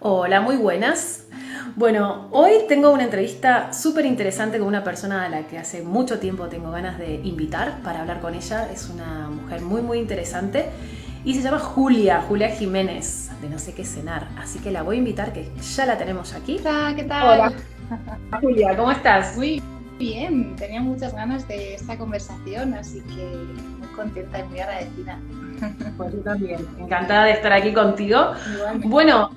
Hola, muy buenas. Bueno, hoy tengo una entrevista súper interesante con una persona a la que hace mucho tiempo tengo ganas de invitar para hablar con ella. Es una mujer muy interesante y se llama Julia Jiménez, de No sé qué cenar. Así que la voy a invitar, que ya la tenemos aquí. Hola, ¿qué Hola, tal? Julia, ¿cómo estás? Muy bien, tenía muchas ganas de esta conversación, así que muy contenta y muy agradecida. Pues yo también, encantada de estar aquí contigo. Igualmente. Bueno,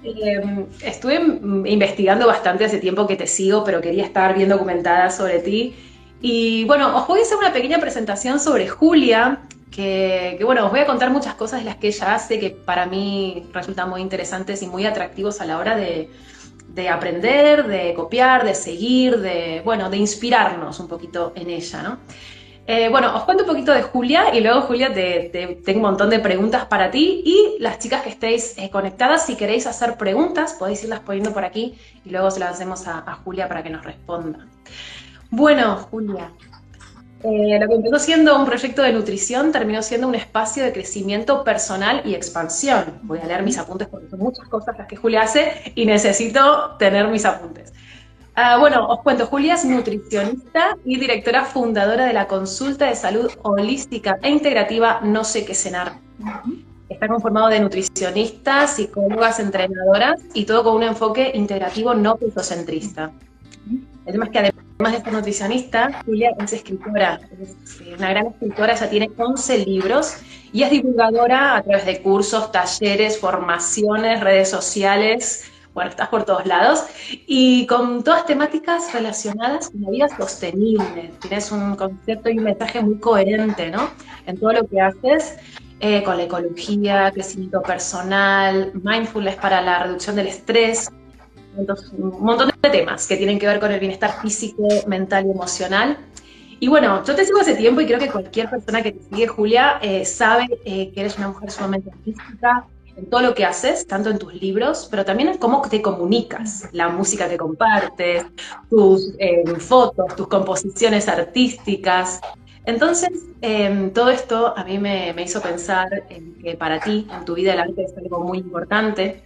estuve investigando bastante hace tiempo que te sigo, pero quería estar bien documentada sobre ti. Y bueno, os voy a hacer una pequeña presentación sobre Julia, bueno, os voy a contar muchas cosas de las que ella hace que para mí resultan muy interesantes y muy atractivos a la hora de aprender, de copiar, de seguir, bueno, de inspirarnos un poquito en ella, ¿no? Bueno, os cuento un poquito de Julia y luego, Julia, tengo un montón de preguntas para ti y las chicas que estéis conectadas, si queréis hacer preguntas, podéis irlas poniendo por aquí y luego se las hacemos a Julia para que nos responda. Bueno, Julia, lo que empezó siendo un proyecto de nutrición terminó siendo un espacio de crecimiento personal y expansión. Voy a leer mis Ujú. apuntes porque son muchas cosas las que Julia hace y necesito tener mis apuntes. Bueno, os cuento, Julia es nutricionista y directora fundadora de la consulta de salud holística e integrativa No sé qué cenar. Ujú. Está conformado de nutricionistas, psicólogas, entrenadoras y todo con un enfoque integrativo no pesocentrista. El tema es que además de ser nutricionista, Julia es escritora, es una gran escritora, ya tiene 11 libros y es divulgadora a través de cursos, talleres, formaciones, redes sociales, bueno, estás por todos lados, y con todas temáticas relacionadas con la vida sostenible. Tienes un concepto y un mensaje muy coherente, ¿no? En todo lo que haces, con la ecología, crecimiento personal, mindfulness para la reducción del estrés, entonces, un montón de temas que tienen que ver con el bienestar físico, mental y emocional. Y bueno, yo te sigo hace tiempo y creo que cualquier persona que te sigue, Julia, sabe que eres una mujer sumamente artística en todo lo que haces, tanto en tus libros, pero también en cómo te comunicas, la música que compartes, tus fotos, tus composiciones artísticas. Entonces, todo esto a mí me hizo pensar en que para ti, en tu vida, el arte es algo muy importante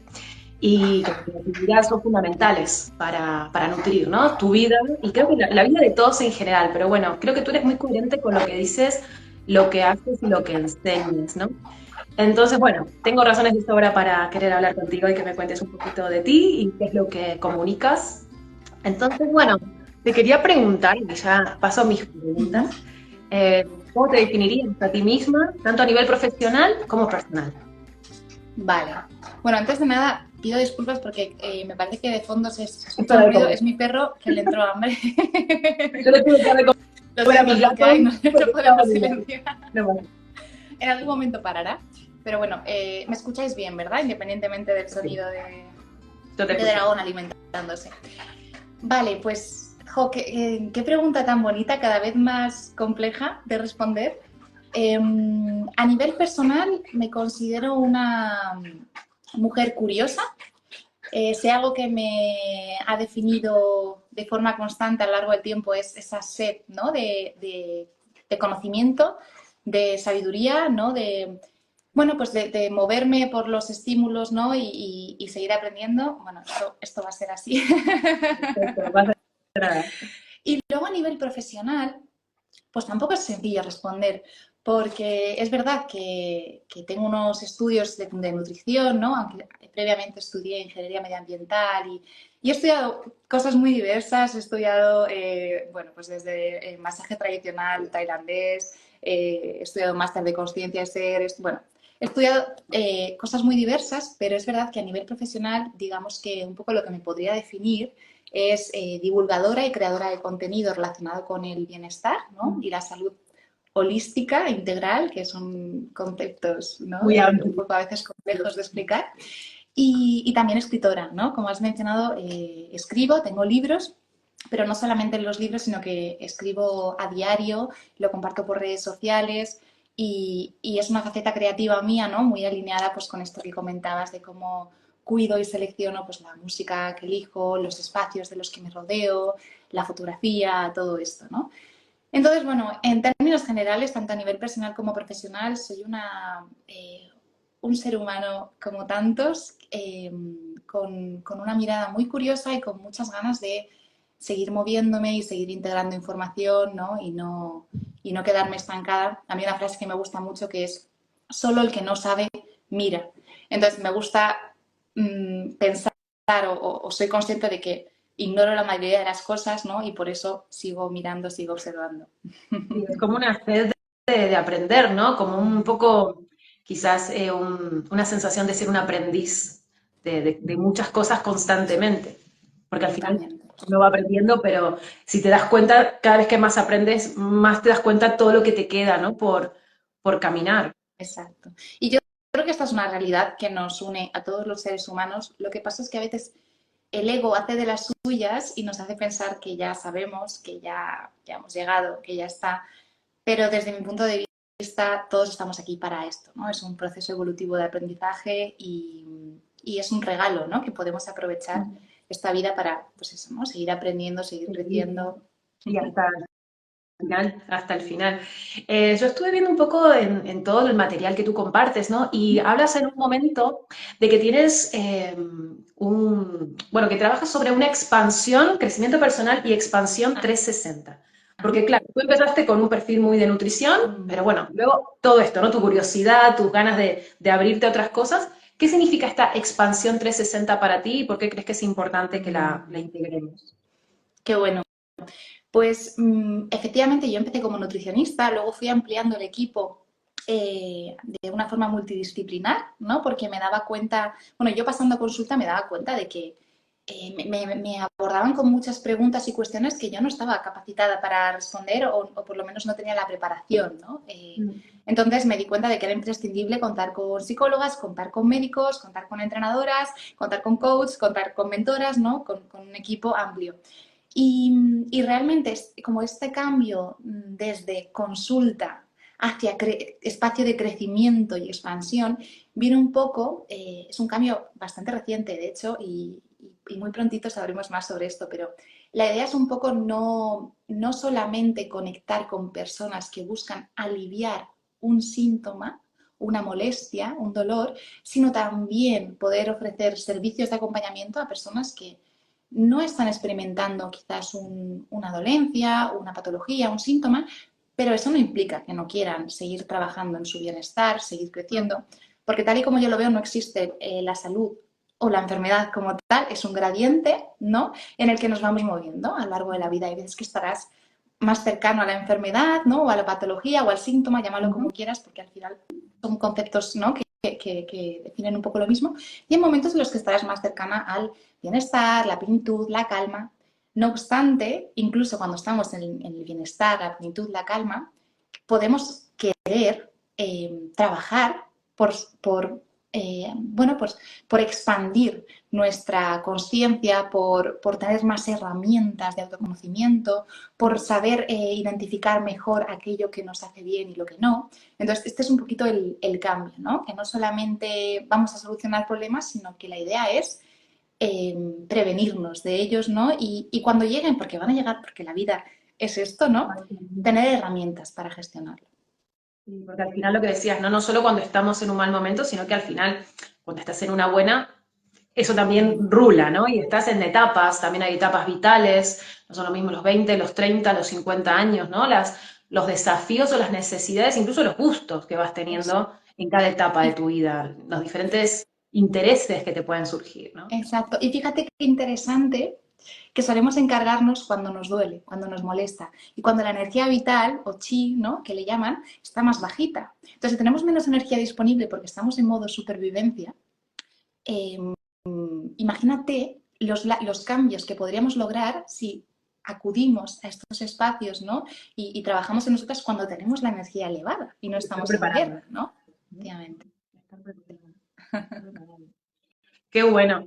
y que la creatividad son fundamentales para nutrir, ¿no? Tu vida y creo que la vida de todos en general, pero bueno, creo que tú eres muy coherente con lo que dices, lo que haces y lo que enseñas, ¿no? Entonces, bueno, tengo razones de sobra para querer hablar contigo y que me cuentes un poquito de ti y qué es lo que comunicas. Entonces, bueno, te quería preguntar, y ya paso a mis Ujú. preguntas, ¿cómo te definirías a ti misma, tanto a nivel profesional como personal? Vale. Bueno, antes de nada, pido disculpas porque me parece que de fondo se Es escucha para un de ruido. comer. Es mi perro que le entró hambre. Yo le tuve que dar de Lo comer a siento, mis es lo que hay, gatos no, no porque podemos estaban en hambre. silenciar. No, bueno, En algún momento parará. Pero bueno, me escucháis bien, ¿verdad? Independientemente del sí, sonido yo te de escucho. dragón alimentándose. Vale, pues, qué pregunta tan bonita, cada vez más compleja de responder. A nivel personal, me considero una mujer curiosa. Si algo que me ha definido de forma constante a lo largo del tiempo es esa sed, ¿no? de conocimiento, de sabiduría, ¿no? Bueno, pues de moverme por los estímulos, ¿no? Y seguir aprendiendo. Bueno, esto va a ser así. Perfecto, no pasa nada. Y luego a nivel profesional, pues tampoco es sencillo responder, porque es verdad que tengo unos estudios de nutrición, ¿no? Aunque previamente estudié ingeniería medioambiental y he estudiado cosas muy diversas. He estudiado, bueno, pues desde masaje tradicional tailandés, he estudiado máster de conciencia de ser, bueno, he estudiado cosas muy diversas, pero es verdad que a nivel profesional, digamos que un poco lo que me podría definir es divulgadora y creadora de contenido relacionado con el bienestar, ¿no? Y la salud holística, integral, que son conceptos, ¿no? Muy Un amplio. poco a veces complejos de explicar. Y también escritora, ¿no? Como has mencionado, escribo, tengo libros, pero no solamente los libros, sino que escribo a diario, lo comparto por redes sociales y es una faceta creativa mía, ¿no? Muy alineada pues, con esto que comentabas de cómo cuido y selecciono pues, la música que elijo, los espacios de los que me rodeo, la fotografía, todo esto, ¿no? Entonces, bueno, en términos generales, tanto a nivel personal como profesional, soy un ser humano como tantos, con una mirada muy curiosa y con muchas ganas de seguir moviéndome y seguir integrando información, ¿no? Y no quedarme estancada. A mí una frase que me gusta mucho que es, solo el que no sabe, mira. Entonces me gusta pensar o soy consciente de que ignoro la mayoría de las cosas, ¿no? Y por eso sigo mirando, sigo observando. Sí, es como una sed de aprender, ¿no? Como un poco, quizás, una sensación de ser un aprendiz de muchas cosas constantemente. Porque al final Totalmente. uno va aprendiendo, pero si te das cuenta, cada vez que más aprendes, más te das cuenta todo lo que te queda, ¿no? Por caminar. Exacto. Y yo creo que esta es una realidad que nos une a todos los seres humanos. Lo que pasa es que a veces el ego hace de las suyas y nos hace pensar que ya sabemos, que ya hemos llegado, que ya está. Pero desde mi punto de vista, todos estamos aquí para esto, ¿no? Es un proceso evolutivo de aprendizaje y es un regalo, ¿no? Que podemos aprovechar esta vida para, pues eso, ¿no? Seguir aprendiendo, seguir creciendo. Y hasta el final. Yo estuve viendo un poco en todo el material que tú compartes, ¿no? Y hablas en un momento de que tienes bueno, que trabajas sobre una expansión, crecimiento personal y expansión 360. Porque claro, tú empezaste con un perfil muy de nutrición, pero bueno, luego todo esto, ¿no? Tu curiosidad, tus ganas de abrirte a otras cosas. ¿Qué significa esta expansión 360 para ti y por qué crees que es importante que la integremos? Qué bueno. Pues efectivamente yo empecé como nutricionista, luego fui ampliando el equipo de una forma multidisciplinar, ¿no? Porque me daba cuenta, bueno, yo pasando consulta me daba cuenta de que me abordaban con muchas preguntas y cuestiones que yo no estaba capacitada para responder o por lo menos no tenía la preparación, ¿no? Entonces me di cuenta de que era imprescindible contar con psicólogas, contar con médicos, contar con entrenadoras, contar con coaches, contar con mentoras, ¿no? Con un equipo amplio. Y realmente como este cambio desde consulta hacia espacio de crecimiento y expansión viene un poco, es un cambio bastante reciente de hecho y muy prontito sabremos más sobre esto, pero la idea es un poco no solamente conectar con personas que buscan aliviar un síntoma, una molestia, un dolor, sino también poder ofrecer servicios de acompañamiento a personas que no están experimentando quizás una dolencia, una patología, un síntoma, pero eso no implica que no quieran seguir trabajando en su bienestar, seguir creciendo, porque tal y como yo lo veo no existe la salud o la enfermedad como tal, es un gradiente, ¿no? En el que nos vamos moviendo a lo largo de la vida. Hay veces que estarás más cercano a la enfermedad, ¿no? O a la patología o al síntoma, llámalo como quieras, porque al final son conceptos, ¿no? que definen un poco lo mismo, y en momentos en los que estarás más cercana al bienestar, la plenitud, la calma. No obstante, incluso cuando estamos en el bienestar, la plenitud, la calma, podemos querer trabajar bueno, pues, por expandir nuestra conciencia, por tener más herramientas de autoconocimiento, por saber identificar mejor aquello que nos hace bien y lo que no. Entonces, este es un poquito el cambio, ¿no? Que no solamente vamos a solucionar problemas, sino que la idea es prevenirnos de ellos, ¿no? Y cuando lleguen, porque van a llegar, porque la vida es esto, ¿no? Tener herramientas para gestionarlo. Sí, porque al final lo que decías, ¿no? No solo cuando estamos en un mal momento, sino que al final, cuando estás en una buena, eso también rula, ¿no? Y estás en etapas, también hay etapas vitales, no son lo mismo los 20, los 30, los 50 años, ¿no? Los desafíos o las necesidades, incluso los gustos que vas Eso. teniendo en cada etapa de tu vida, los diferentes intereses que te pueden surgir, ¿no? Exacto. Y fíjate qué interesante que solemos encargarnos cuando nos duele, cuando nos molesta y cuando la energía vital o chi, ¿no? Que le llaman, está más bajita. Entonces, si tenemos menos energía disponible porque estamos en modo supervivencia, eh, imagínate los cambios que podríamos lograr si acudimos a estos espacios, ¿no? Y trabajamos en nosotras cuando tenemos la energía elevada y no Estar estamos en preparado. guerra, ¿no? Efectivamente. Estar preparado. Estar preparado. Qué bueno.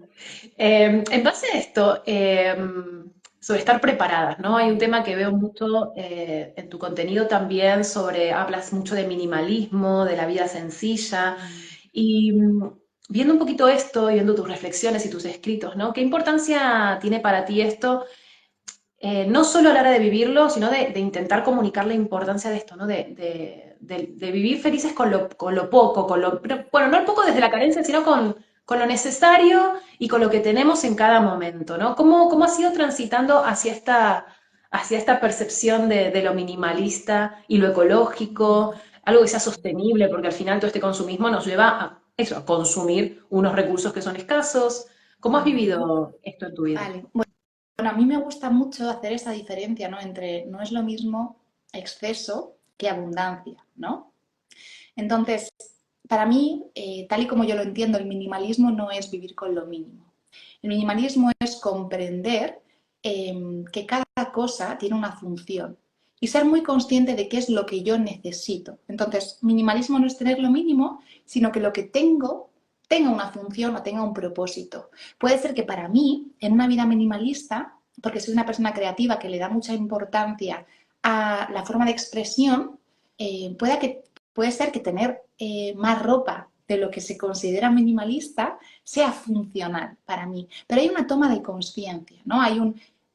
En base a esto, sobre estar preparadas, ¿no? Hay un tema que veo mucho en tu contenido también sobre, hablas mucho de minimalismo, de la vida sencilla, y viendo un poquito esto y viendo tus reflexiones y tus escritos, ¿no? ¿Qué importancia tiene para ti esto, no solo a la hora de vivirlo, sino de intentar comunicar la importancia de esto, ¿no? de vivir felices con lo poco, bueno, no el poco desde la carencia, sino con lo necesario y con lo que tenemos en cada momento, ¿no? ¿Cómo has ido transitando hacia esta percepción de lo minimalista y lo ecológico, algo que sea sostenible, porque al final todo este consumismo nos lleva a eso, a consumir unos recursos que son escasos? ¿Cómo has vivido esto en tu vida? Vale. Bueno, a mí me gusta mucho hacer esa diferencia, ¿no? Entre no es lo mismo exceso que abundancia, ¿no? Entonces, para mí, tal y como yo lo entiendo, el minimalismo no es vivir con lo mínimo. El minimalismo es comprender que cada cosa tiene una función y ser muy consciente de qué es lo que yo necesito. Entonces, minimalismo no es tener lo mínimo, sino que lo que tengo tenga una función o tenga un propósito. Puede ser que para mí, en una vida minimalista, porque soy una persona creativa que le da mucha importancia a la forma de expresión, puede ser que tener más ropa de lo que se considera minimalista sea funcional para mí. Pero hay una toma de conciencia, ¿no? Hay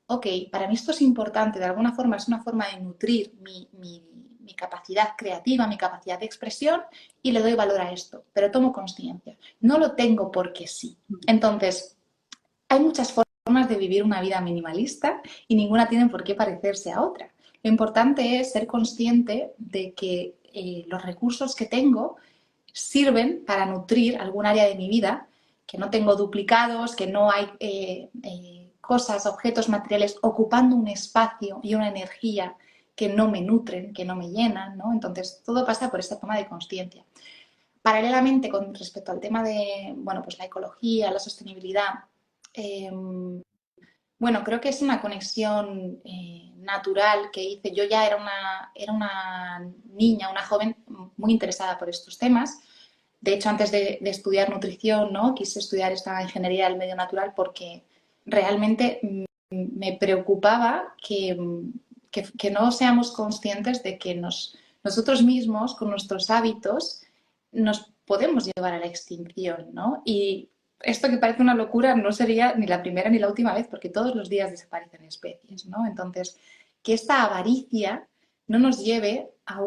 ok, para mí esto es importante, de alguna forma es una forma de nutrir mi capacidad creativa, mi capacidad de expresión y le doy valor a esto, pero tomo conciencia. No lo tengo porque sí. Entonces, hay muchas formas de vivir una vida minimalista y ninguna tiene por qué parecerse a otra. Lo importante es ser consciente de que los recursos que tengo sirven para nutrir algún área de mi vida, que no tengo duplicados, que no hay cosas, objetos materiales ocupando un espacio y una energía que no me nutren, que no me llenan, ¿no? Entonces, todo pasa por esta toma de conciencia. Paralelamente, con respecto al tema de, bueno, pues la ecología, la sostenibilidad, eh, bueno, creo que es una conexión natural que hice. Yo ya era una niña, una joven muy interesada por estos temas. De hecho, antes de estudiar nutrición, ¿no? Quise estudiar esta ingeniería del medio natural porque realmente me preocupaba que no seamos conscientes de que nosotros mismos, con nuestros hábitos, nos podemos llevar a la extinción, ¿no? Y esto que parece una locura no sería ni la primera ni la última vez, porque todos los días desaparecen especies, ¿no? Entonces, que esta avaricia no nos lleve a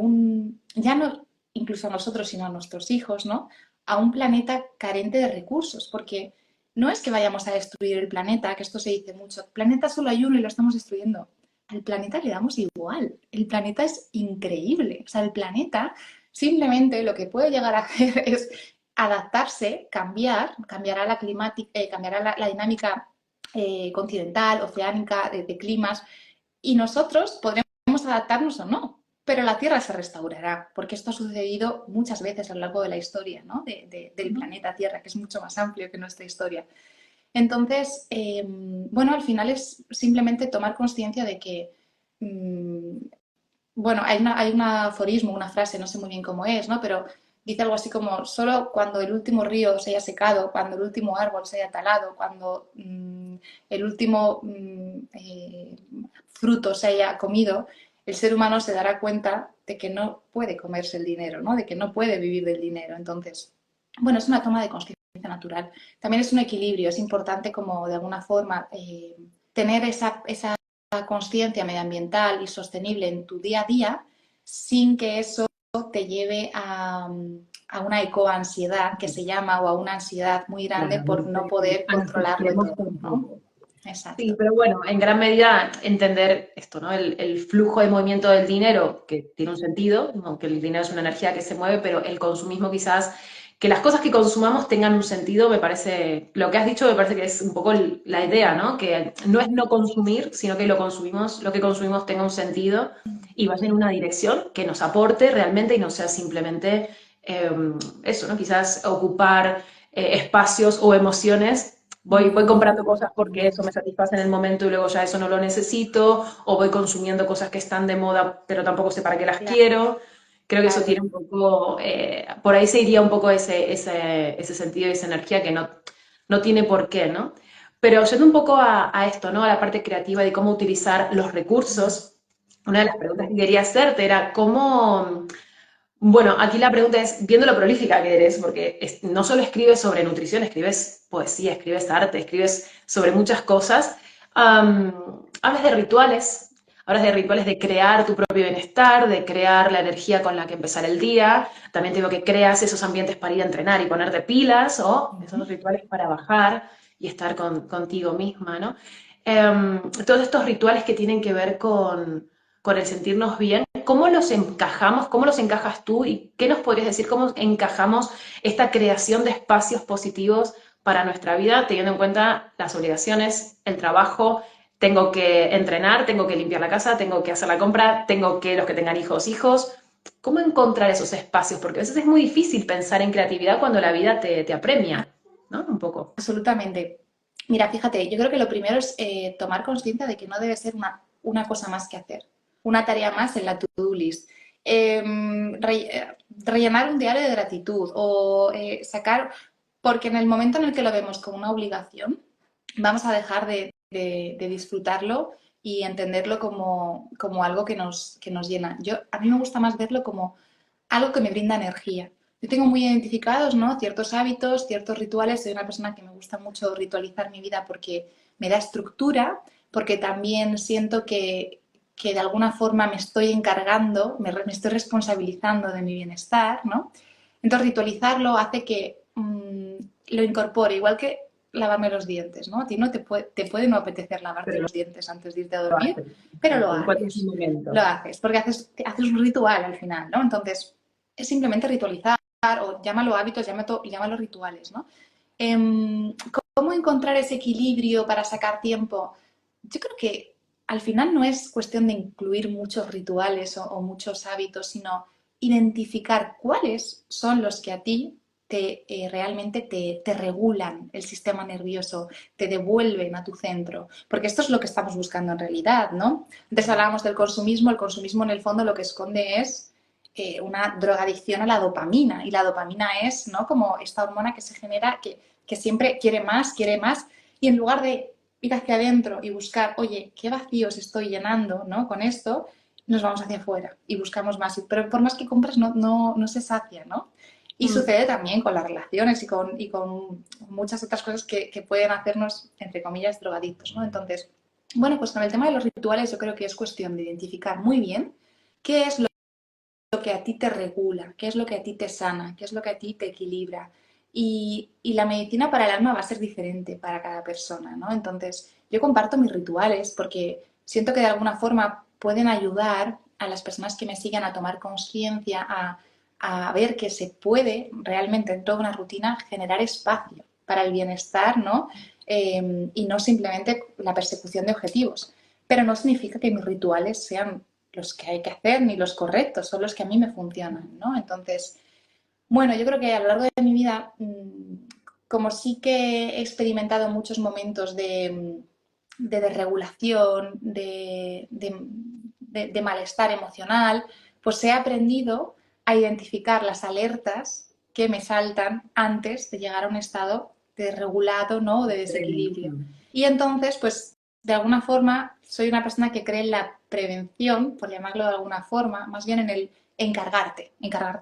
ya no incluso a nosotros, sino a nuestros hijos, ¿no? A un planeta carente de recursos, porque no es que vayamos a destruir el planeta, que esto se dice mucho, el planeta solo hay uno y lo estamos destruyendo. Al planeta le damos igual, el planeta es increíble, o sea, el planeta simplemente lo que puede llegar a hacer es adaptarse, cambiará la dinámica continental, oceánica, de climas, y nosotros podremos adaptarnos o no, pero la Tierra se restaurará, porque esto ha sucedido muchas veces a lo largo de la historia, ¿no? Del planeta Tierra, que es mucho más amplio que nuestra historia. Entonces, bueno, al final es simplemente tomar conciencia de que, bueno, hay un aforismo, una frase, no sé muy bien cómo es, ¿no? Pero dice algo así como, solo cuando el último río se haya secado, cuando el último árbol se haya talado, cuando el último fruto se haya comido, el ser humano se dará cuenta de que no puede comerse el dinero, ¿no? De que no puede vivir del dinero. Entonces, bueno, es una toma de conciencia natural. También es un equilibrio, es importante como de alguna forma tener esa conciencia medioambiental y sostenible en tu día a día sin que eso te lleve a una ecoansiedad que se llama o a una ansiedad muy grande por no poder controlarlo todo, ¿no? Exacto. Sí, pero bueno, en gran medida entender esto, ¿no? El flujo de movimiento del dinero, que tiene un sentido, aunque el dinero es una energía que se mueve, pero el consumismo quizás, que las cosas que consumamos tengan un sentido, me parece, lo que has dicho me parece que es un poco la idea, ¿no? Que no es no consumir, sino que lo que consumimos tenga un sentido y vaya en una dirección que nos aporte realmente y no sea simplemente eso, ¿no? Quizás ocupar espacios o emociones. Voy comprando cosas porque eso me satisface en el momento y luego ya eso no lo necesito, o voy consumiendo cosas que están de moda, pero tampoco sé para qué las quiero. Creo que eso tiene un poco, por ahí se iría un poco ese sentido y esa energía que no tiene por qué, ¿no? Pero yendo un poco a esto, ¿no? A la parte creativa de cómo utilizar los recursos, una de las preguntas que quería hacerte era cómo, bueno, aquí la pregunta es, viendo lo prolífica que eres, porque no solo escribes sobre nutrición, escribes poesía, escribes arte, escribes sobre muchas cosas, hablas de rituales, hablas de rituales de crear tu propio bienestar, de crear la energía con la que empezar el día. También te digo que creas esos ambientes para ir a entrenar y ponerte pilas, o esos rituales para bajar y estar contigo misma, ¿no? Todos estos rituales que tienen que ver con el sentirnos bien, ¿cómo los encajamos? ¿Cómo los encajas tú? ¿Y qué nos podrías decir? ¿Cómo encajamos esta creación de espacios positivos para nuestra vida, teniendo en cuenta las obligaciones, el trabajo? Tengo que entrenar, tengo que limpiar la casa, tengo que hacer la compra, tengo que, los que tengan hijos, hijos. ¿Cómo encontrar esos espacios? Porque a veces es muy difícil pensar en creatividad cuando la vida te apremia, ¿no? Un poco. Absolutamente. Mira, fíjate, yo creo que lo primero es tomar conciencia de que no debe ser una cosa más que hacer, una tarea más en la to-do list. Rellenar un diario de gratitud o sacar, porque en el momento en el que lo vemos como una obligación, vamos a dejar de disfrutarlo y entenderlo como algo que nos llena. A mí me gusta más verlo como algo que me brinda energía. Yo tengo muy identificados, ¿no?, ciertos hábitos, ciertos rituales. Soy una persona que me gusta mucho ritualizar mi vida porque me da estructura, porque también siento que de alguna forma me estoy encargando, me estoy responsabilizando de mi bienestar, ¿no? Entonces ritualizarlo hace que lo incorpore, igual que lavarme los dientes, ¿no? A ti no te puede no apetecer lavarte Pero los dientes antes de irte a lo dormir, haces, pero lo exacto, encuentras un haces. Lo momento. haces, porque haces un ritual al final, ¿no? Entonces, es simplemente ritualizar, o llámalo hábitos, llámalo rituales, ¿no? ¿Cómo encontrar ese equilibrio para sacar tiempo? Yo creo que al final no es cuestión de incluir muchos rituales o muchos hábitos, sino identificar cuáles son los que a ti realmente te regulan el sistema nervioso, te devuelven a tu centro, porque esto es lo que estamos buscando en realidad, ¿no? Antes hablábamos del consumismo. El consumismo en el fondo lo que esconde es una drogadicción a la dopamina, y la dopamina es, ¿no?, como esta hormona que se genera, que siempre quiere más, y en lugar de ir hacia adentro y buscar, oye, qué vacíos estoy llenando, ¿no?, con esto, nos vamos hacia afuera y buscamos más, pero por más que compres no se sacia, ¿no? Y Mm. sucede también con las relaciones y con muchas otras cosas que pueden hacernos, entre comillas, drogadictos, ¿no? Entonces, bueno, pues con el tema de los rituales yo creo que es cuestión de identificar muy bien qué es lo que a ti te regula, qué es lo que a ti te sana, qué es lo que a ti te equilibra. Y la medicina para el alma va a ser diferente para cada persona, ¿no? Entonces, yo comparto mis rituales porque siento que de alguna forma pueden ayudar a las personas que me sigan a tomar conciencia, a ver que se puede realmente en toda una rutina generar espacio para el bienestar, ¿no? Y no simplemente la persecución de objetivos. Pero no significa que mis rituales sean los que hay que hacer ni los correctos, son los que a mí me funcionan, ¿no? Entonces, bueno, yo creo que a lo largo de mi vida, como sí que he experimentado muchos momentos de desregulación, de malestar emocional, pues he aprendido a identificar las alertas que me saltan antes de llegar a un estado desregulado, ¿no?, o de desequilibrio. Y entonces, pues, de alguna forma, soy una persona que cree en la prevención, por llamarlo de alguna forma, más bien en el encargarte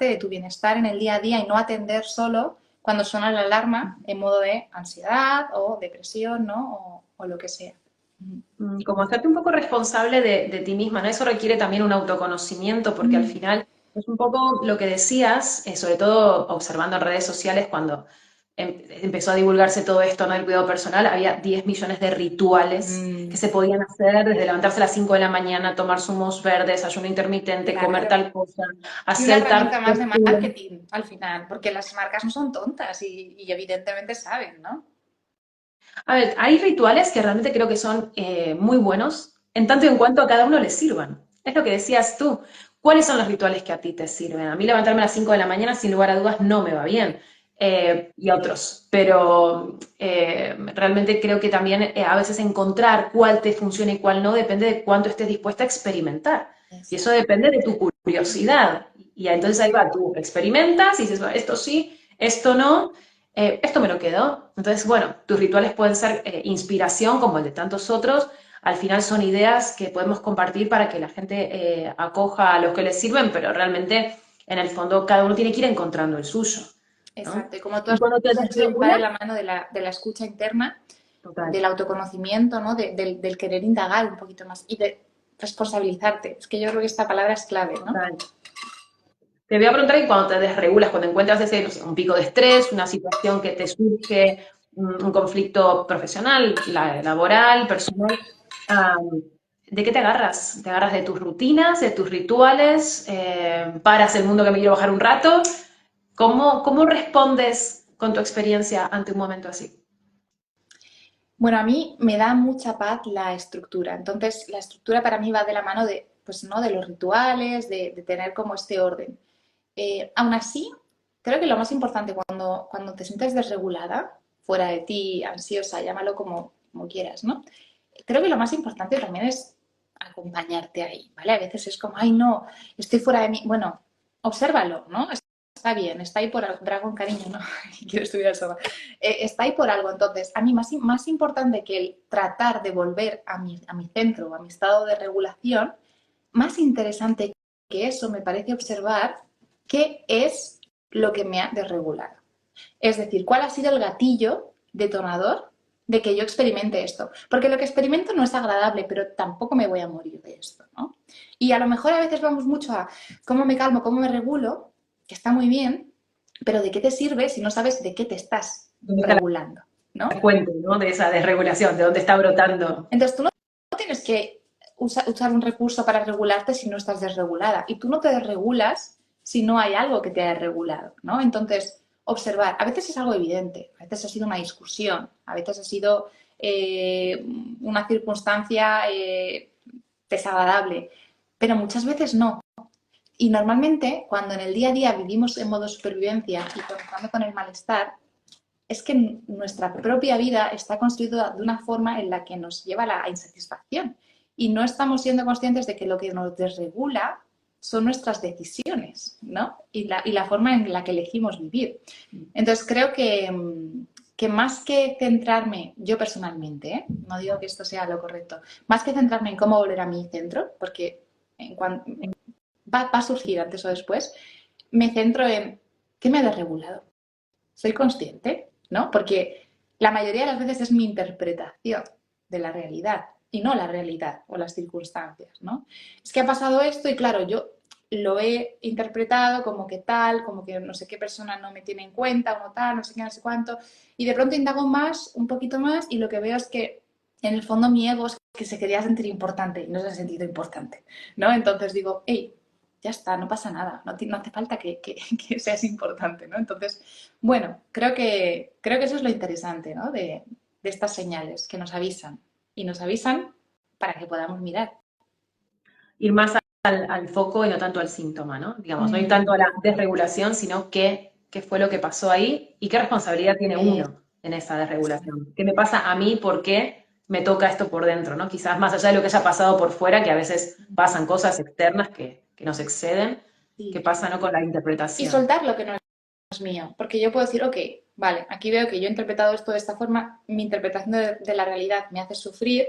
de tu bienestar en el día a día y no atender solo cuando suena la alarma en modo de ansiedad o depresión, ¿no? O lo que sea. Como hacerte un poco responsable de ti misma, ¿no? Eso requiere también un autoconocimiento, porque al final es un poco lo que decías, sobre todo observando en redes sociales cuando empezó a divulgarse todo esto, ¿no?, del cuidado personal, había 10 millones de rituales que se podían hacer desde levantarse a las 5 de la mañana, tomar zumos verdes, ayuno intermitente, comer Claro. tal cosa, Y una hacer tal herramienta más de postura. marketing al final, porque las marcas no son tontas y evidentemente saben, ¿no? A ver, hay rituales que realmente creo que son muy buenos, en tanto y en cuanto a cada uno les sirvan. Es lo que decías tú. ¿Cuáles son los rituales que a ti te sirven? A mí levantarme a las 5 de la mañana, sin lugar a dudas, no me va bien. Y a otros. Pero realmente creo que también a veces encontrar cuál te funciona y cuál no depende de cuánto estés dispuesta a experimentar. Y eso Exacto. depende de tu curiosidad. Y entonces ahí va, tú experimentas y dices, "Bueno, esto sí, esto no, esto me lo quedo". Entonces, bueno, tus rituales pueden ser inspiración como el de tantos otros. Al final son ideas que podemos compartir para que la gente acoja a los que les sirven, pero realmente en el fondo cada uno tiene que ir encontrando el suyo, ¿no? Exacto. Y como tú Y has cuando te dicho, siempre va desregulas, de la mano de la escucha interna, total. del autoconocimiento, ¿no? Del querer indagar un poquito más. Y responsabilizarte. Es que yo creo que esta palabra es clave, ¿no? Vale. Te voy a preguntar que cuando te desregulas, cuando encuentras ese, no sé, un pico de estrés, una situación que te surge, un conflicto profesional, laboral, personal, ¿de qué te agarras? ¿Te agarras de tus rutinas, de tus rituales? ¿Paras el mundo que me quiero bajar un rato? ¿Cómo respondes con tu experiencia ante un momento así? Bueno, a mí me da mucha paz la estructura. Entonces, la estructura para mí va de la mano de, pues, ¿no? de los rituales, de tener como este orden. Aún así, creo que lo más importante cuando te sientes desregulada, fuera de ti, ansiosa, llámalo como quieras, ¿no? Creo que lo más importante también es acompañarte ahí, ¿vale? A veces es como, ay, no, estoy fuera de mí. Bueno, obsérvalo, ¿no? Está bien, está ahí por algo, Dragon cariño, ¿no? Quiero estudiar el soba. Está ahí por algo. Entonces, a mí más importante que el tratar de volver a mi centro, a mi estado de regulación, más interesante que eso me parece observar qué es lo que me ha desregulado. Es decir, cuál ha sido el gatillo detonador de que yo experimente esto. Porque lo que experimento no es agradable, pero tampoco me voy a morir de esto, ¿no? Y a lo mejor a veces vamos mucho a cómo me calmo, cómo me regulo, que está muy bien, pero ¿de qué te sirve si no sabes de qué te estás ¿Dónde está regulando? la ¿No? fuente, ¿no? De esa desregulación, de dónde está brotando? Entonces tú no tienes que usar un recurso para regularte si no estás desregulada. Y tú no te desregulas si no hay algo que te haya regulado, ¿no? Entonces, observar. A veces es algo evidente, a veces ha sido una discusión, a veces ha sido una circunstancia desagradable, pero muchas veces no. Y normalmente, cuando en el día a día vivimos en modo supervivencia y conectando con el malestar, es que nuestra propia vida está construida de una forma en la que nos lleva a la insatisfacción y no estamos siendo conscientes de que lo que nos desregula son nuestras decisiones, ¿no? Y la forma en la que elegimos vivir. Entonces creo que más que centrarme, yo personalmente, no digo que esto sea lo correcto, más que centrarme en cómo volver a mi centro, porque va a surgir antes o después, me centro en qué me ha desregulado. ¿Soy consciente? ¿No? Porque la mayoría de las veces es mi interpretación de la realidad y no la realidad o las circunstancias, ¿no? Es que ha pasado esto y claro, yo lo he interpretado como que tal, como que no sé qué persona no me tiene en cuenta o no tal, no sé qué, no sé cuánto, y de pronto indago más, un poquito más, y lo que veo es que en el fondo mi ego es que se quería sentir importante y no se ha sentido importante, ¿no? Entonces digo, hey, ya está, no pasa nada, no hace falta que seas importante, ¿no? Entonces, bueno, creo que eso es lo interesante, ¿no? De estas señales que nos avisan y nos avisan para que podamos mirar. Ir más al foco y no tanto al síntoma, ¿no? Digamos, no ir Mm, tanto a la desregulación, sino qué fue lo que pasó ahí y qué responsabilidad tiene eh, uno en esa desregulación. ¿Qué me pasa a mí? ¿Por qué me toca esto por dentro, ¿no? Quizás más allá de lo que haya pasado por fuera, que a veces pasan cosas externas que nos exceden, ¿qué sí. pasa, no, con la Y interpretación? soltar lo que no es mío, porque yo puedo decir, ok, vale, aquí veo que yo he interpretado esto de esta forma, mi interpretación de la realidad me hace sufrir,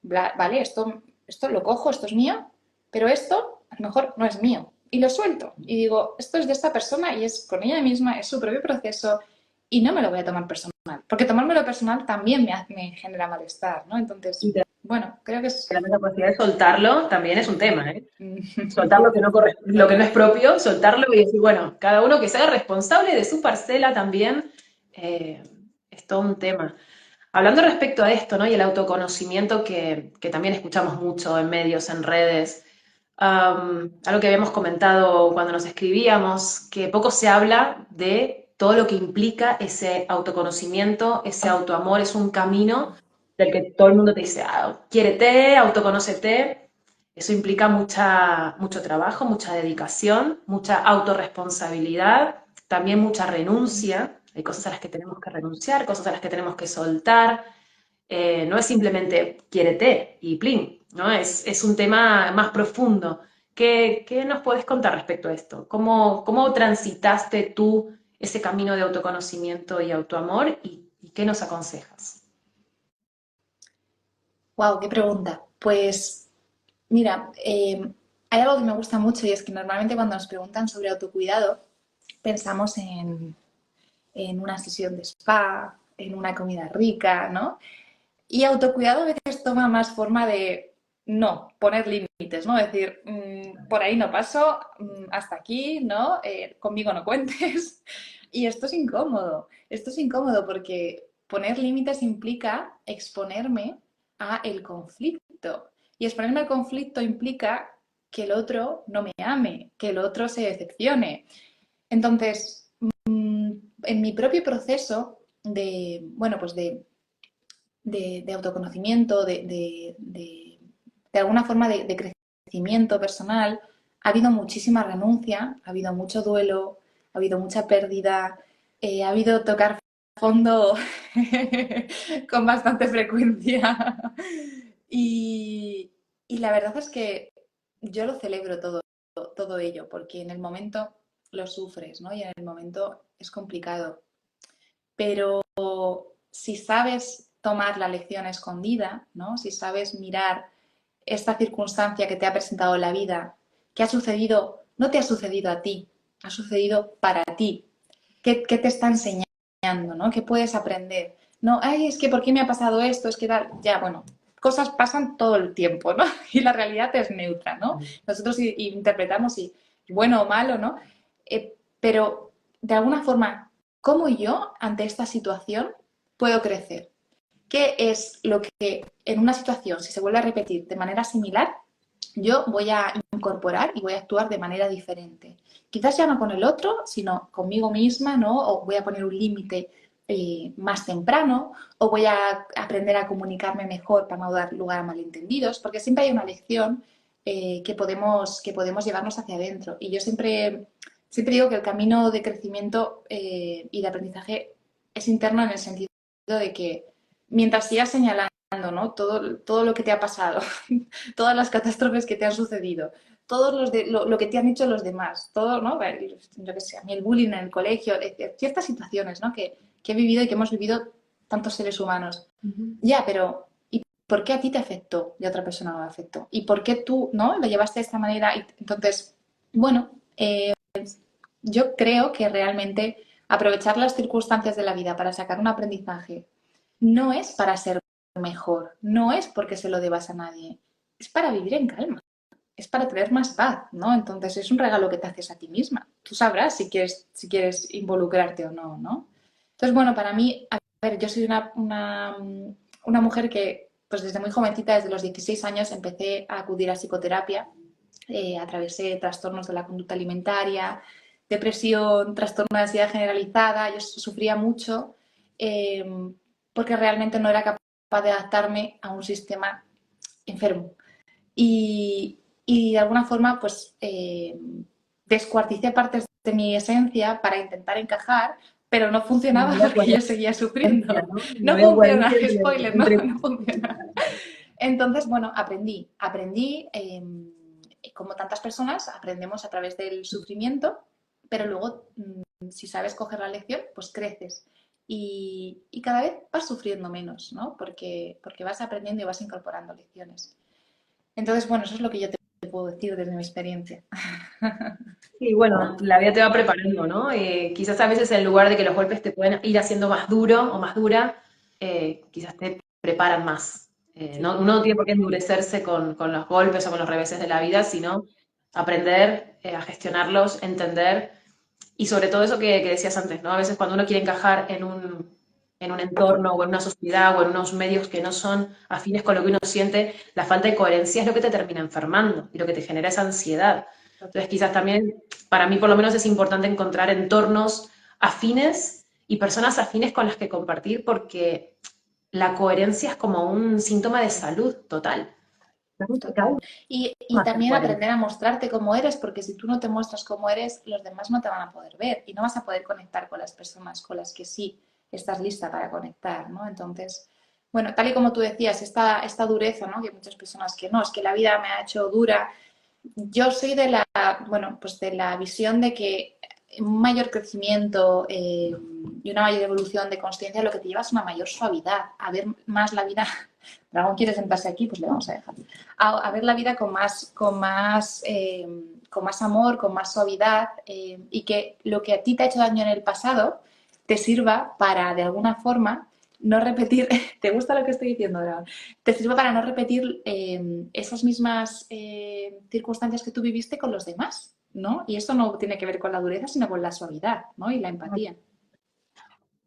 vale, esto lo cojo, esto es mío, pero esto a lo mejor no es mío. Y lo suelto y digo, esto es de esta persona y es con ella misma, es su propio proceso y no me lo voy a tomar personal, porque tomármelo personal también me genera malestar, ¿no? Entonces, bueno, creo que es... La capacidad de soltarlo también es un tema, ¿eh? Soltar lo que no es propio, soltarlo y decir, bueno, cada uno que sea responsable de su parcela también, eh, es todo un tema. Hablando respecto a esto, ¿no? Y el autoconocimiento que también escuchamos mucho en medios, en redes, algo que habíamos comentado cuando nos escribíamos, que poco se habla de todo lo que implica ese autoconocimiento, ese autoamor, es un camino del que todo el mundo te dice, quiérete, autoconócete. Eso implica mucho trabajo, mucha dedicación, mucha autorresponsabilidad, también mucha renuncia. Hay cosas a las que tenemos que renunciar, cosas a las que tenemos que soltar. No es simplemente quiérete y plin, ¿no? Es un tema más profundo. ¿Qué nos puedes contar respecto a esto? ¿Cómo transitaste tú ese camino de autoconocimiento y autoamor y qué nos aconsejas? Wow, qué pregunta. Pues mira, hay algo que me gusta mucho y es que normalmente cuando nos preguntan sobre autocuidado pensamos en una sesión de spa, en una comida rica, ¿no? Y autocuidado a veces toma más forma de no, poner límites, ¿no? Decir, por ahí no paso, hasta aquí, ¿no? Conmigo no cuentes. Y esto es incómodo porque poner límites implica exponerme a el conflicto. Y exponerme al conflicto implica que el otro no me ame, que el otro se decepcione. Entonces, en mi propio proceso de, bueno, pues de autoconocimiento, de alguna forma de crecimiento personal, ha habido muchísima renuncia, ha habido mucho duelo, ha habido mucha pérdida, ha habido tocar fondo con bastante frecuencia. Y, y la verdad es que yo lo celebro todo ello, porque en el momento lo sufres, ¿no? Y en el momento es complicado. Pero si sabes tomar la lección escondida, ¿no? Si sabes mirar esta circunstancia que te ha presentado la vida, que ha sucedido, no te ha sucedido a ti, ha sucedido para ti. ¿Qué te está enseñando, ¿no? ¿Qué puedes aprender? No, ay, es que ¿por qué me ha pasado esto? Es que tal, ya, bueno, cosas pasan todo el tiempo, ¿no? Y la realidad es neutra, ¿no? Nosotros interpretamos si bueno o malo, ¿no? Pero de alguna forma, ¿cómo yo ante esta situación puedo crecer? ¿Qué es lo que en una situación, si se vuelve a repetir de manera similar, yo voy a incorporar y voy a actuar de manera diferente? Quizás ya no con el otro, sino conmigo misma, ¿no? O voy a poner un límite más temprano, o voy a aprender a comunicarme mejor para no dar lugar a malentendidos, porque siempre hay una lección que podemos llevarnos hacia adentro. Y yo siempre digo que el camino de crecimiento y de aprendizaje es interno en el sentido de que mientras sigas señalando, ¿no? Todo lo que te ha pasado, todas las catástrofes que te han sucedido, lo que te han dicho los demás, todo, ¿no? Yo que sé, a mí el bullying en el colegio, ciertas situaciones, ¿no? Que he vivido y que hemos vivido tantos seres humanos. Ya, pero ¿y por qué a ti te afectó y a otra persona no le afectó? ¿Y por qué tú, ¿no? Lo llevaste de esta manera. Y entonces, bueno, yo creo que realmente aprovechar las circunstancias de la vida para sacar un aprendizaje no es para ser mejor, no es porque se lo debas a nadie, es para vivir en calma, es para tener más paz, ¿no? Entonces es un regalo que te haces a ti misma. Tú sabrás si quieres involucrarte o no, ¿no? Entonces, bueno, para mí, a ver, yo soy una mujer que, pues desde muy jovencita, desde los 16 años, empecé a acudir a psicoterapia. Atravesé trastornos de la conducta alimentaria, depresión, trastorno de ansiedad generalizada. Yo sufría mucho eh, porque realmente no era capaz de adaptarme a un sistema enfermo. Y de alguna forma, pues, descuarticé partes de mi esencia para intentar encajar, pero no funcionaba porque yo seguía sufriendo. ¿No? No No había funciona, coherencia spoiler, no, entre... no funciona. Entonces, bueno, aprendí, como tantas personas, aprendemos a través del sufrimiento, pero luego, si sabes coger la lección, pues creces. Y cada vez vas sufriendo menos, ¿no? Porque vas aprendiendo y vas incorporando lecciones. Entonces, bueno, eso es lo que yo te puedo decir desde mi experiencia. Sí, bueno, la vida te va preparando, ¿no? Quizás a veces en lugar de que los golpes te pueden ir haciendo más duro o más dura, quizás te preparan más. Uno no tiene por qué endurecerse con los golpes o con los reveses de la vida, sino aprender a gestionarlos, entender y sobre todo eso que decías antes, ¿no? A veces cuando uno quiere encajar en un entorno o en una sociedad o en unos medios que no son afines con lo que uno siente, la falta de coherencia es lo que te termina enfermando y lo que te genera esa ansiedad. Entonces quizás también, para mí por lo menos es importante encontrar entornos afines y personas afines con las que compartir porque la coherencia es como un síntoma de salud total. Total. Y Más ser también coherente. aprender a mostrarte como eres, porque si tú no te muestras como eres, los demás no te van a poder ver y no vas a poder conectar con las personas con las que sí estás lista para conectar, ¿no? Entonces, bueno, tal y como tú decías, esta dureza, ¿no? Que hay muchas personas que no, es que la vida me ha hecho dura. Yo soy bueno, pues de la visión de que un mayor crecimiento y una mayor evolución de conciencia lo que te lleva es una mayor suavidad, a ver más la vida. Dragón quiere sentarse aquí, pues le vamos a dejar. A ver la vida con más amor, con más suavidad y que lo que a ti te ha hecho daño en el pasado te sirva para, de alguna forma, no repetir, ¿te gusta lo que estoy diciendo ahora? Te sirve para no repetir esas mismas circunstancias que tú viviste con los demás, ¿no? Y eso no tiene que ver con la dureza, sino con la suavidad, ¿no? Y la empatía.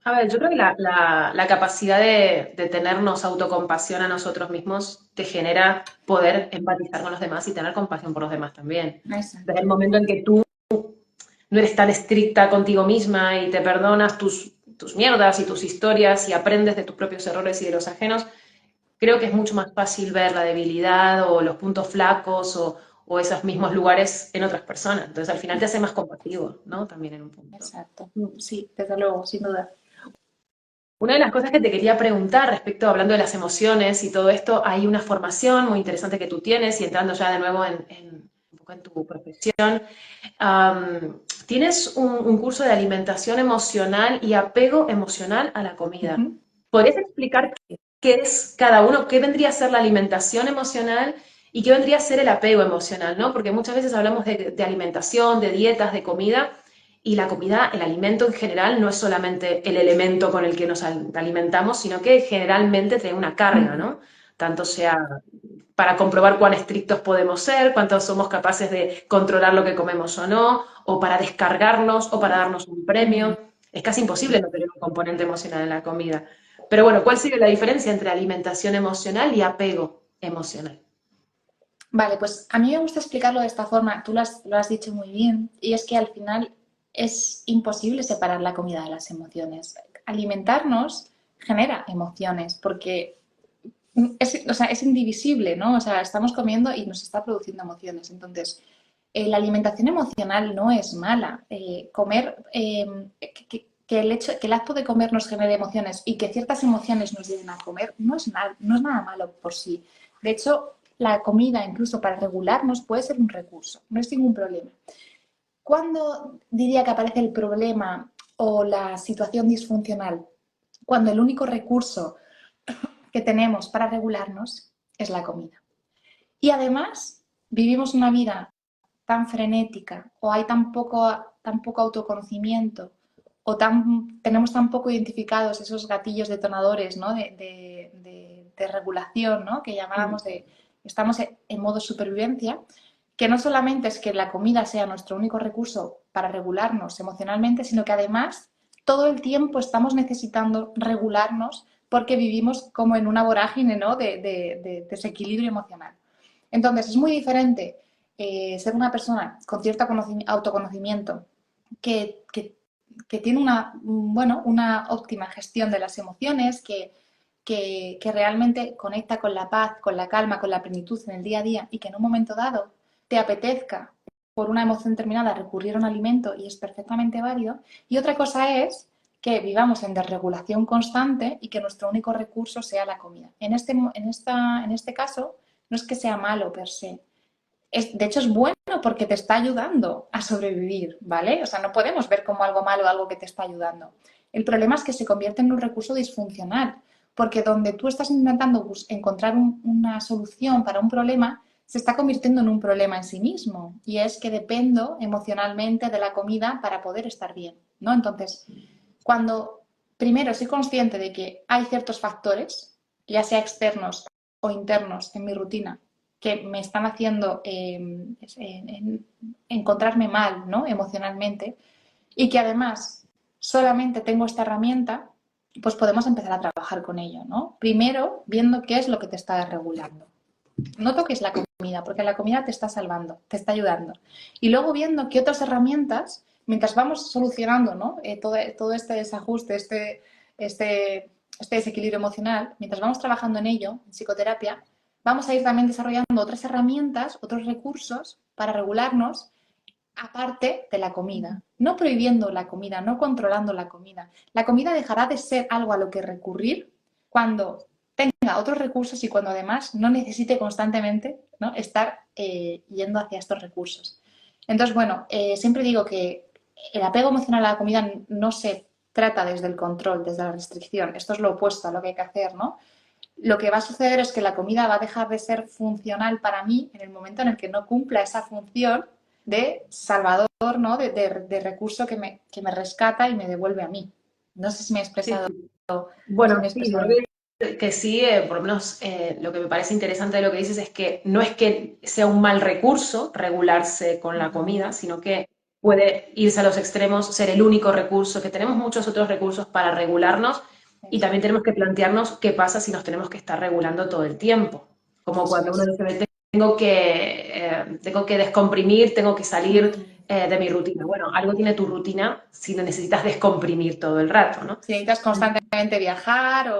A ver, yo creo que la capacidad de tenernos autocompasión a nosotros mismos te genera poder empatizar con los demás y tener compasión por los demás también. Desde el Exacto. momento en que tú no eres tan estricta contigo misma y te perdonas tus mierdas y tus historias y aprendes de tus propios errores y de los ajenos, creo que es mucho más fácil ver la debilidad o los puntos flacos o esos mismos lugares en otras personas. Entonces al final te hace más compasivo, ¿no? También en un punto. Exacto. Sí, desde luego, sin duda. Una de las cosas que te quería preguntar respecto, hablando de las emociones y todo esto, hay una formación muy interesante que tú tienes y entrando ya de nuevo un poco en tu profesión. Tienes un curso de alimentación emocional y apego emocional a la comida. Ujú. ¿Podrías explicar qué es cada uno, qué vendría a ser la alimentación emocional y qué vendría a ser el apego emocional, ¿no? Porque muchas veces hablamos de alimentación, de dietas, de comida, y la comida, el alimento en general, no es solamente el elemento con el que nos alimentamos, sino que generalmente tiene una carga, ¿no? Tanto sea para comprobar cuán estrictos podemos ser, cuántos somos capaces de controlar lo que comemos o no, o para descargarnos, o para darnos un premio. Es casi imposible no tener un componente emocional en la comida. Pero bueno, ¿cuál sería la diferencia entre alimentación emocional y apego emocional? Vale, pues a mí me gusta explicarlo de esta forma, tú lo has dicho muy bien, y es que al final es imposible separar la comida de las emociones. Alimentarnos genera emociones porque o sea, es indivisible, ¿no? O sea, estamos comiendo y nos está produciendo emociones. Entonces, la alimentación emocional no es mala. Que el acto de comer nos genere emociones y que ciertas emociones nos lleven a comer no es nada malo por sí. De hecho, la comida, incluso para regularnos, puede ser un recurso, no es ningún problema. ¿Cuándo diría que aparece el problema o la situación disfuncional? Cuando el único recurso que tenemos para regularnos es la comida. Y además vivimos una vida tan frenética o hay tan poco autoconocimiento o tenemos tan poco identificados esos gatillos detonadores, ¿no? de regulación, ¿no? Que llamábamos estamos en modo supervivencia, que no solamente es que la comida sea nuestro único recurso para regularnos emocionalmente, sino que además todo el tiempo estamos necesitando regularnos porque vivimos como en una vorágine, ¿no? de desequilibrio emocional. Entonces, es muy diferente ser una persona con cierto autoconocimiento que tiene una óptima gestión de las emociones, que realmente conecta con la paz, con la calma, con la plenitud en el día a día y que en un momento dado te apetezca por una emoción determinada recurrir a un alimento y es perfectamente válido. Y otra cosa es que vivamos en desregulación constante y que nuestro único recurso sea la comida. En este caso, no es que sea malo per se. De hecho, es bueno porque te está ayudando a sobrevivir, ¿vale? O sea, no podemos ver como algo malo algo que te está ayudando. El problema es que se convierte en un recurso disfuncional, porque donde tú estás intentando encontrar una solución para un problema, se está convirtiendo en un problema en sí mismo. Y es que dependo emocionalmente de la comida para poder estar bien, ¿no? Entonces, cuando primero soy consciente de que hay ciertos factores, ya sea externos o internos en mi rutina, que me están haciendo encontrarme mal, ¿no? Emocionalmente, y que además solamente tengo esta herramienta, pues podemos empezar a trabajar con ello, ¿no? Primero, viendo qué es lo que te está regulando. No toques la comida, porque la comida te está salvando, te está ayudando. Y luego viendo qué otras herramientas, mientras vamos solucionando, ¿no? Todo este desajuste, este desequilibrio emocional, mientras vamos trabajando en ello, en psicoterapia, vamos a ir también desarrollando otras herramientas, otros recursos para regularnos, aparte de la comida. No prohibiendo la comida, no controlando la comida. La comida dejará de ser algo a lo que recurrir cuando tenga otros recursos y cuando además no necesite constantemente, ¿no? estar yendo hacia estos recursos. Entonces, bueno, siempre digo que el apego emocional a la comida no se trata desde el control, desde la restricción. Esto es lo opuesto a lo que hay que hacer, ¿no? Lo que va a suceder es que la comida va a dejar de ser funcional para mí en el momento en el que no cumpla esa función de salvador, ¿no? de recurso que me rescata y me devuelve a mí. No sé si me he Sí, expresado, sí. si me Bueno, he sí, expresado yo bien. creo que sí, por lo menos lo que me parece interesante de lo que dices es que no es que sea un mal recurso regularse con la Ujú. comida, sino que puede irse a los extremos, ser el único recurso, que tenemos muchos otros recursos para regularnos y Eso también es. tenemos que plantearnos qué pasa si nos tenemos que estar regulando todo el tiempo. Como Eso cuando uno es. dice, tengo que descomprimir, tengo que salir Mm. de mi rutina. Bueno, algo tiene tu rutina si no necesitas descomprimir todo el rato, ¿no? Si necesitas constantemente viajar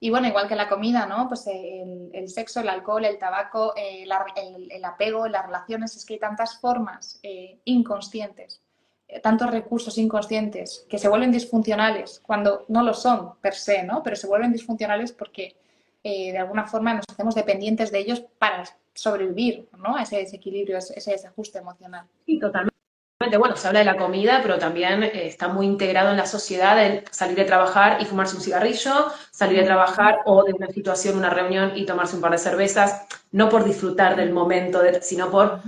y bueno, igual que la comida, ¿no? Pues el sexo, el alcohol, el tabaco, el apego, las relaciones, es que hay tantas formas inconscientes, tantos recursos inconscientes que se vuelven disfuncionales cuando no lo son per se, ¿no? Pero se vuelven disfuncionales porque de alguna forma nos hacemos dependientes de ellos para sobrevivir, ¿no? A ese desequilibrio, ese desajuste emocional. Sí, totalmente. Bueno, se habla de la comida, pero también está muy integrado en la sociedad el salir de trabajar y fumarse un cigarrillo, salir de trabajar o de una situación, una reunión y tomarse un par de cervezas, no por disfrutar del momento, sino por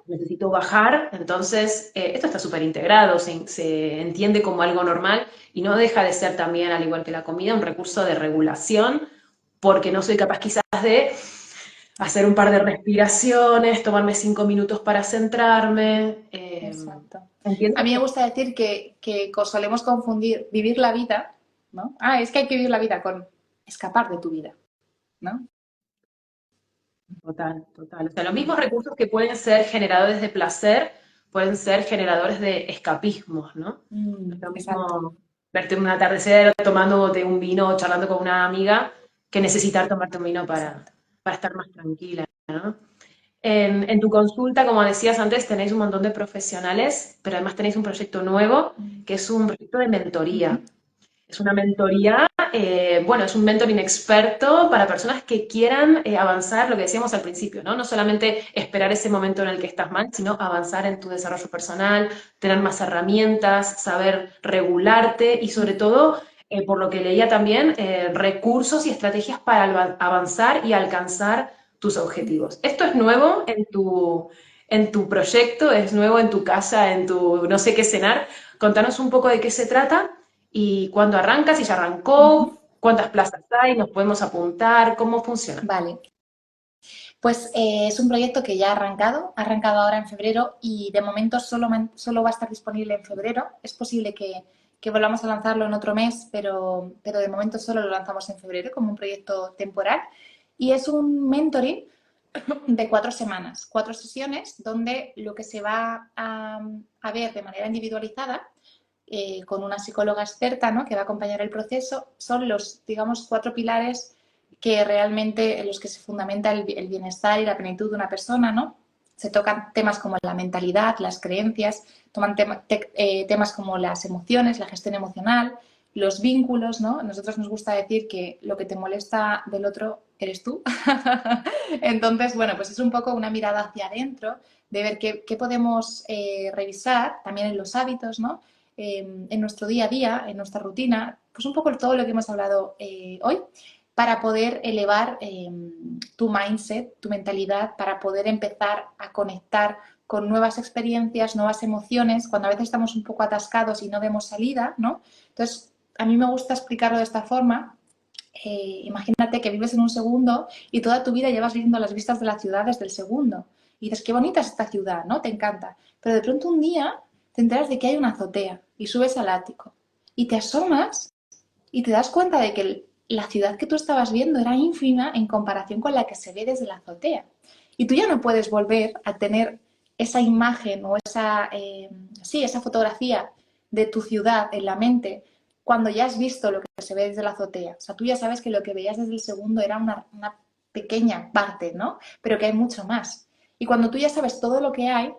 necesito bajar. Entonces, esto está súper integrado, se entiende como algo normal y no deja de ser también, al igual que la comida, un recurso de regulación, porque no soy capaz quizás de hacer un par de respiraciones, tomarme 5 minutos para centrarme. Exacto. Entiendo A mí me que gusta decir que solemos confundir vivir la vida, ¿no? Ah, es que hay que vivir la vida con escapar de tu vida, ¿no? total, total. O sea, los mismos recursos que pueden ser generadores de placer pueden ser generadores de escapismos, ¿no? Es lo Exacto. mismo verte en un atardecer tomándote un vino o charlando con una amiga que necesitar tomarte un vino Exacto. para estar más tranquila, ¿no? En tu consulta, como decías antes, tenéis un montón de profesionales, pero además tenéis un proyecto nuevo, que es un proyecto de mentoría. Es una mentoría, bueno, es un mentoring experto para personas que quieran avanzar, lo que decíamos al principio, ¿no? No solamente esperar ese momento en el que estás mal, sino avanzar en tu desarrollo personal, tener más herramientas, saber regularte y sobre todo, por lo que leía también, recursos y estrategias para avanzar y alcanzar tus objetivos. Esto es nuevo en tu proyecto, es nuevo en tu casa, en tu no sé qué cenar. Contanos un poco de qué se trata y cuándo arranca, si ya arrancó, cuántas plazas hay, nos podemos apuntar, cómo funciona. Vale. Pues es un proyecto que ya ha arrancado ahora en febrero y de momento solo va a estar disponible en febrero. Es posible que volvamos a lanzarlo en otro mes, pero de momento solo lo lanzamos en febrero como un proyecto temporal. Y es un mentoring de 4 semanas, 4 sesiones, donde lo que se va a ver de manera individualizada con una psicóloga experta, ¿no? Que va a acompañar el proceso, son los, digamos, 4 pilares que realmente en los que se fundamenta el bienestar y la plenitud de una persona, ¿no? Se tocan temas como la mentalidad, las creencias, toman temas como las emociones, la gestión emocional, los vínculos, ¿no? A nosotros nos gusta decir que lo que te molesta del otro eres tú. Entonces, bueno, pues es un poco una mirada hacia adentro de ver qué podemos revisar también en los hábitos, ¿no? En nuestro día a día, en nuestra rutina, pues un poco todo lo que hemos hablado hoy, para poder elevar tu mindset, tu mentalidad, para poder empezar a conectar con nuevas experiencias, nuevas emociones, cuando a veces estamos un poco atascados y no vemos salida, ¿no? Entonces, a mí me gusta explicarlo de esta forma. Imagínate que vives en un segundo y toda tu vida llevas viendo las vistas de la ciudad desde el segundo. Y dices, qué bonita es esta ciudad, ¿no? Te encanta. Pero de pronto un día te enteras de que hay una azotea y subes al ático y te asomas y te das cuenta de que la ciudad que tú estabas viendo era ínfima en comparación con la que se ve desde la azotea. Y tú ya no puedes volver a tener esa imagen o esa fotografía de tu ciudad en la mente cuando ya has visto lo que se ve desde la azotea. O sea, tú ya sabes que lo que veías desde el segundo era una pequeña parte, ¿no? Pero que hay mucho más. Y cuando tú ya sabes todo lo que hay,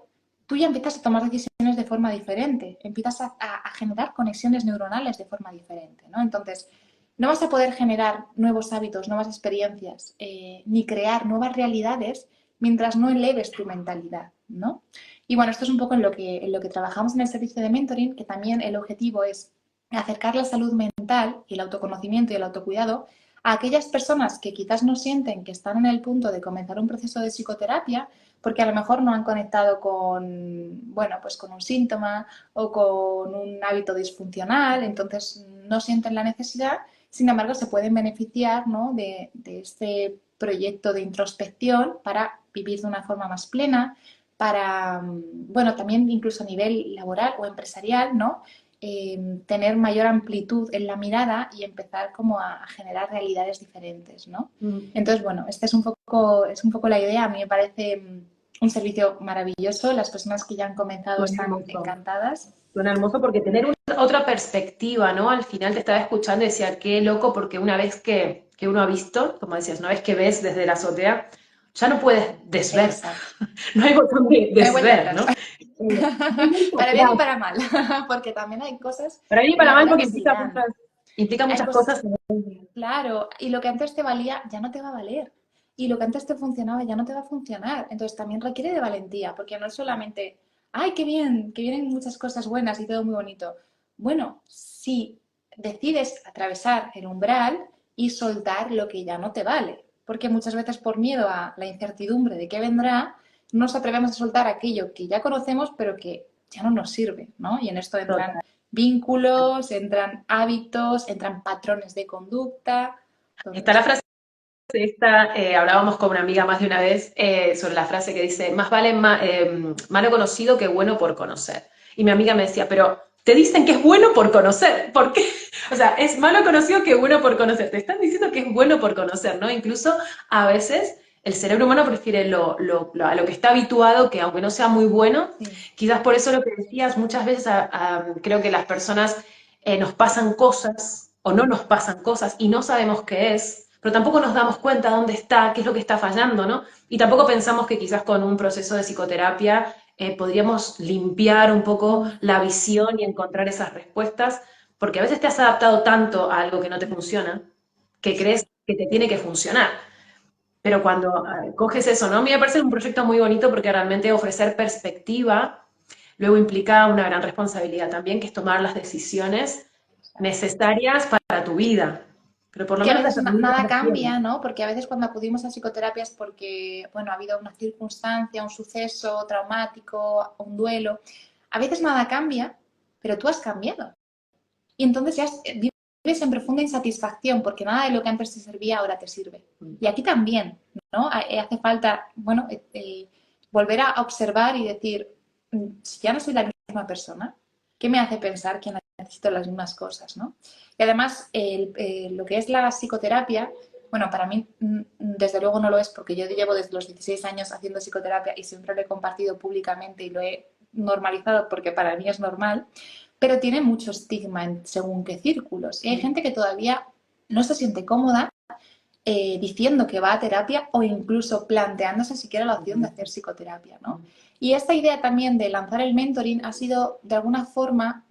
tú ya empiezas a tomar decisiones de forma diferente, empiezas a generar conexiones neuronales de forma diferente, ¿no? Entonces, no vas a poder generar nuevos hábitos, nuevas experiencias, ni crear nuevas realidades mientras no eleves tu mentalidad, ¿no? Y bueno, esto es un poco en lo que trabajamos en el servicio de mentoring, que también el objetivo es acercar la salud mental y el autoconocimiento y el autocuidado a aquellas personas que quizás no sienten que están en el punto de comenzar un proceso de psicoterapia porque a lo mejor no han conectado con, bueno, pues con un síntoma o con un hábito disfuncional, entonces no sienten la necesidad, sin embargo se pueden beneficiar, ¿no?, de este proyecto de introspección para vivir de una forma más plena, para, bueno, también incluso a nivel laboral o empresarial, ¿no?, tener mayor amplitud en la mirada y empezar como a generar realidades diferentes, ¿no? Entonces, bueno, esta es un poco la idea. A mí me parece un servicio maravilloso. Las personas que ya han comenzado Suena están hermoso. encantadas. Suena hermoso porque tener otra perspectiva, ¿no? Al final te estaba escuchando y decía, qué loco, porque una vez que uno ha visto, como decías, una vez que ves desde la azotea, ya no puedes desver. Exacto. No hay botón de No hay vuelta desver, atrás. ¿no? No hay vuelta Para bien y atrás. para mal, porque también hay cosas Para bien y en para la mal vida porque que se irán. implica Hay muchas cosas, cosas. claro, y lo que antes te valía ya no te va a valer. Y lo que antes te funcionaba ya no te va a funcionar. Entonces también requiere de valentía, porque no es solamente, ay, qué bien, que vienen muchas cosas buenas y todo muy bonito. Bueno, si decides atravesar el umbral y soltar lo que ya no te vale, porque muchas veces por miedo a la incertidumbre de qué vendrá, no nos atrevemos a soltar aquello que ya conocemos, pero que ya no nos sirve, ¿no? Y en esto entran Total. vínculos, entran hábitos, entran patrones de conducta, todo Está la esto. frase esta, hablábamos con una amiga más de una vez sobre la frase que dice, más vale malo conocido que bueno por conocer. Y mi amiga me decía, pero te dicen que es bueno por conocer, ¿por qué? O sea, es malo conocido que bueno por conocer. Te están diciendo que es bueno por conocer, ¿no? Incluso a veces el cerebro humano prefiere a lo que está habituado, que aunque no sea muy bueno, Sí. quizás por eso lo que decías, muchas veces creo que las personas nos pasan cosas o no nos pasan cosas y no sabemos qué es, pero tampoco nos damos cuenta dónde está, qué es lo que está fallando, ¿no? Y tampoco pensamos que quizás con un proceso de psicoterapia podríamos limpiar un poco la visión y encontrar esas respuestas, porque a veces te has adaptado tanto a algo que no te funciona, que crees Sí. que te tiene que funcionar. Pero cuando coges eso, ¿no? A mí me parece un proyecto muy bonito porque realmente ofrecer perspectiva luego implica una gran responsabilidad también, que es tomar las decisiones necesarias para tu vida. Pero por lo Que a menos veces hasta tu vida nada recién. cambia, ¿no? Porque a veces cuando acudimos a psicoterapia es porque, bueno, ha habido una circunstancia, un suceso traumático, un duelo. A veces nada cambia, pero tú has cambiado. Y entonces ya vives en profunda insatisfacción porque nada de lo que antes te servía ahora te sirve. Y aquí también, ¿no? Hace falta, bueno, volver a observar y decir, si ya no soy la misma persona, ¿qué me hace pensar que necesito las mismas cosas, ¿no? Y además, lo que es la psicoterapia, bueno, para mí desde luego no lo es porque yo llevo desde los 16 años haciendo psicoterapia y siempre lo he compartido públicamente y lo he normalizado porque para mí es normal, pero tiene mucho estigma en según qué círculos. Y hay gente que todavía no se siente cómoda diciendo que va a terapia o incluso planteándose siquiera la opción de hacer psicoterapia, ¿no? Y esta idea también de lanzar el mentoring ha sido de alguna forma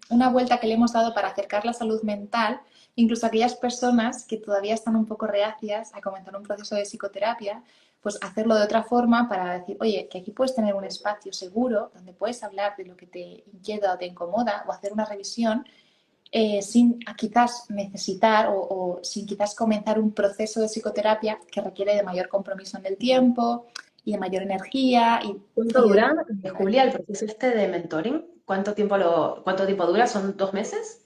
una vuelta que le hemos dado para acercar la salud mental, incluso a aquellas personas que todavía están un poco reacias a comenzar un proceso de psicoterapia, pues hacerlo de otra forma para decir, oye, que aquí puedes tener un espacio seguro donde puedes hablar de lo que te inquieta o te incomoda o hacer una revisión sin quizás necesitar o sin quizás comenzar un proceso de psicoterapia que requiere de mayor compromiso en el tiempo y de mayor energía ¿Cuánto y de dura, Julia, el proceso este de mentoring? Cuánto tiempo dura? ¿Son 2 meses?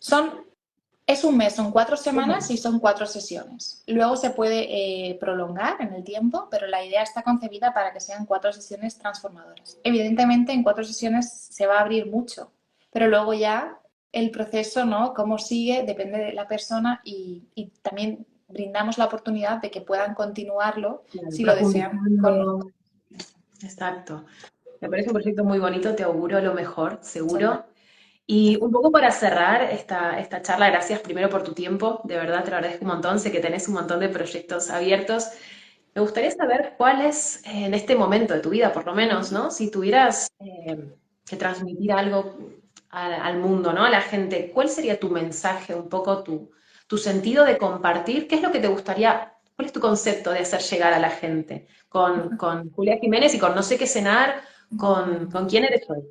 Es un mes, son 4 semanas Bueno, y son 4 sesiones. Luego se puede prolongar en el tiempo, pero la idea está concebida para que sean 4 sesiones transformadoras. Evidentemente, en 4 sesiones se va a abrir mucho, pero luego ya el proceso, ¿no? Cómo sigue, depende de la persona y también brindamos la oportunidad de que puedan continuarlo si lo desean con nosotros. profundizando. Exacto. Me parece un proyecto muy bonito, te auguro lo mejor, Muchas seguro. gracias. Y un poco para cerrar esta charla, gracias primero por tu tiempo, de verdad te lo agradezco un montón, sé que tenés un montón de proyectos abiertos. Me gustaría saber cuál es en este momento de tu vida, por lo menos, ¿no? Si tuvieras que transmitir algo al mundo, ¿no? A la gente, ¿cuál sería tu mensaje, un poco tu sentido de compartir? ¿Qué es lo que te gustaría, cuál es tu concepto de hacer llegar a la gente? Con Julia Jiménez y con No sé qué cenar, ¿con quién eres hoy?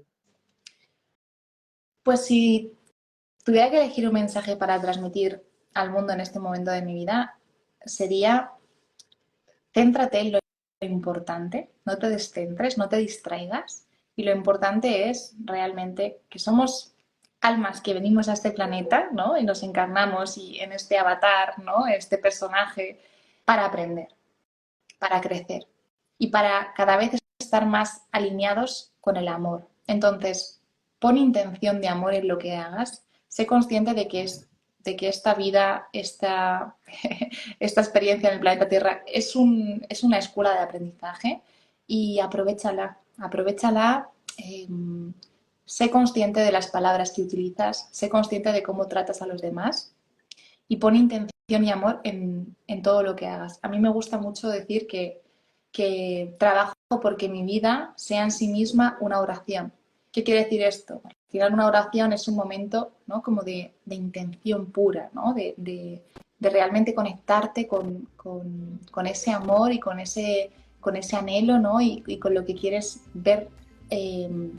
Pues si tuviera que elegir un mensaje para transmitir al mundo en este momento de mi vida, sería céntrate en lo importante, no te descentres, no te distraigas. Y lo importante es realmente que somos almas que venimos a este planeta, ¿no? Y nos encarnamos y en este avatar, ¿no? Este personaje, para aprender, para crecer y para cada vez estar más alineados con el amor. Entonces, pon intención de amor en lo que hagas, sé consciente de que esta vida, esta experiencia en el planeta Tierra es una escuela de aprendizaje y aprovechala, sé consciente de las palabras que utilizas, sé consciente de cómo tratas a los demás y pon intención y amor en todo lo que hagas. A mí me gusta mucho decir que trabajo porque mi vida sea en sí misma una oración. ¿Qué quiere decir esto? Al final una oración es un momento, ¿no? Como de intención pura, ¿no? De realmente conectarte con ese amor y con ese anhelo, ¿no? Y con lo que quieres ver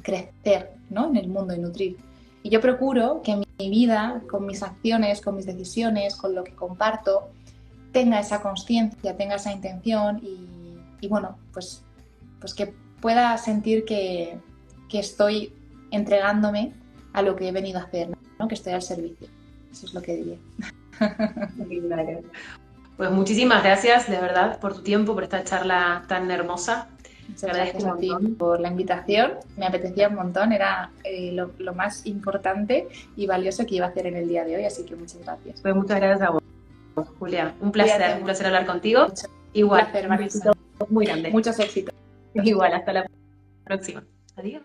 crecer, ¿no? En el mundo y nutrir. Y yo procuro que mi vida, con mis acciones, con mis decisiones, con lo que comparto, tenga esa conciencia, tenga esa intención y bueno, pues que pueda sentir que estoy entregándome a lo que he venido a hacer, ¿no? Que estoy al servicio. Eso es lo que diría. Claro. Pues muchísimas gracias, de verdad, por tu tiempo, por esta charla tan hermosa. Muchas gracias a ti por la invitación. Me apetecía un montón, era lo más importante y valioso que iba a hacer en el día de hoy, así que muchas gracias. Pues muchas gracias a vos, Julia. Un placer hablar contigo. Mucho. Igual, un placer, Marisa. Muy grande. Muchos éxitos. Igual, hasta la próxima. Adiós.